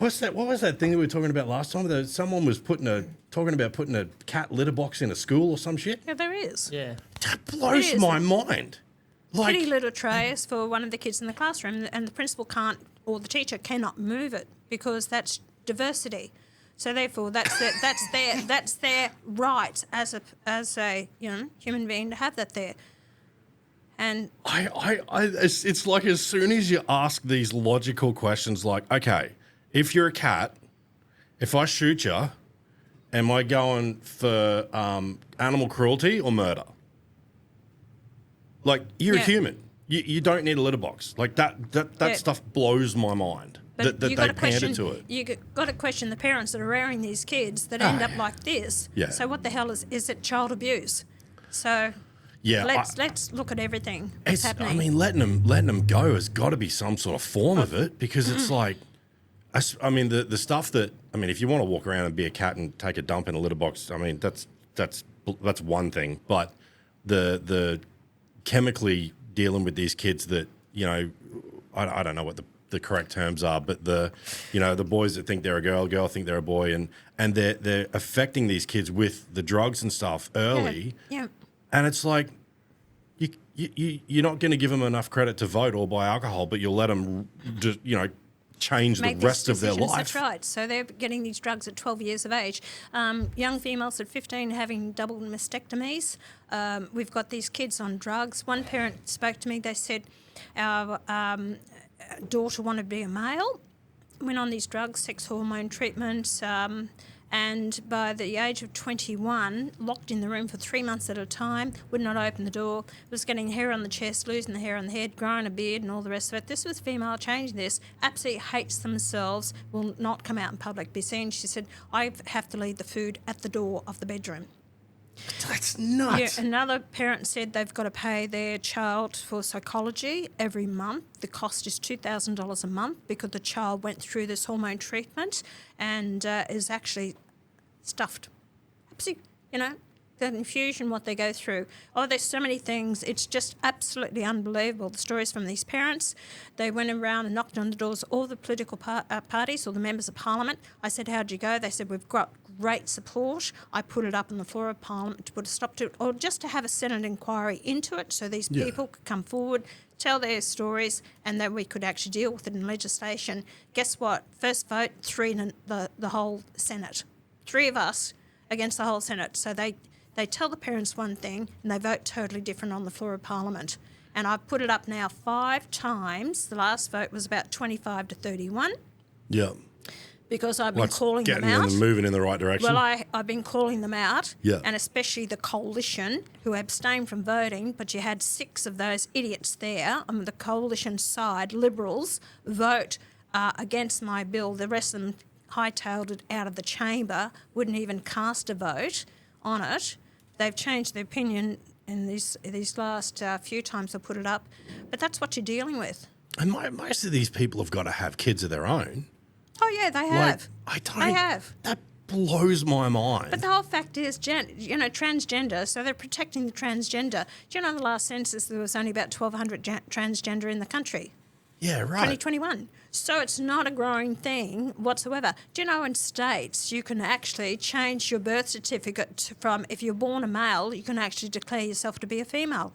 What's that? What was that thing that we were talking about last time? Someone was talking about putting a cat litter box in a school or some shit. Yeah, there is. Yeah. That blows my mind. Like, Kitty litter trays for one of the kids in the classroom, and the principal can't, or the teacher cannot move it because that's diversity. So therefore, that's their right as a human being to have that there. And it's like as soon as you ask these logical questions, like, okay, if you're a cat, if I shoot you, am I going for animal cruelty or murder? Like, you're a human. You don't need a litter box. Like, that stuff blows my mind. But that they pander to it. You got to question the parents that are rearing these kids that end up like this. Yeah. So what the hell is it child abuse? So let's look at everything that's happening. I mean, letting them go has got to be some sort of form of it, because it's like, I mean, the stuff that, I mean, if you want to walk around and be a cat and take a dump in a litter box, I mean, that's one thing. But the chemically dealing with these kids that, you know, I don't know what the correct terms are, but the boys that think they're a girl think they're a boy, and they're affecting these kids with the drugs and stuff early. Yeah. And it's like, you're not going to give them enough credit to vote or buy alcohol, but you'll let them just, change the rest of their life. That's right. So they're getting these drugs at 12 years of age. Young females at 15 having double mastectomies. We've got these kids on drugs. One parent spoke to me. They said our daughter wanted to be a male, went on these drugs, sex hormone treatments, and by the age of 21, locked in the room for 3 months at a time, would not open the door, was getting hair on the chest, losing the hair on the head, growing a beard and all the rest of it. This was female changing this, absolutely hates themselves, will not come out in public, be seen. She said, I have to leave the food at the door of the bedroom. That's nuts. Yeah, another parent said they've got to pay their child for psychology every month. The cost is $2,000 a month because the child went through this hormone treatment and is actually stuffed. Absolutely, the infusion, what they go through. Oh, there's so many things. It's just absolutely unbelievable. The stories from these parents. They went around and knocked on the doors of all the political parties or the members of Parliament. I said, how'd you go? They said, we've got great support. I put it up on the floor of Parliament to put a stop to it, or just to have a Senate inquiry into it so these people could come forward, tell their stories, and then we could actually deal with it in legislation. Guess what? First vote, 3 in the whole Senate. 3 of us against the whole Senate. So they tell the parents one thing and they vote totally different on the floor of Parliament. And I've put it up now 5 times. The last vote was about 25 to 31. Yeah. Because I've been calling them out. Getting them moving in the right direction. Well, I've been calling them out, yeah. And especially the coalition who abstained from voting, but you had 6 of those idiots there on the coalition side, Liberals, vote against my bill. The rest of them hightailed it out of the chamber, wouldn't even cast a vote on it. They've changed their opinion in these last few times I put it up, but that's what you're dealing with. And most of these people have got to have kids of their own. Oh, yeah, they have. They have. That blows my mind. But the whole fact is, transgender, so they're protecting the transgender. Do you know the last census there was only about 1,200 transgender in the country? Yeah, right. 2021. So it's not a growing thing whatsoever. Do you know in states you can actually change your birth certificate from, if you're born a male, you can actually declare yourself to be a female.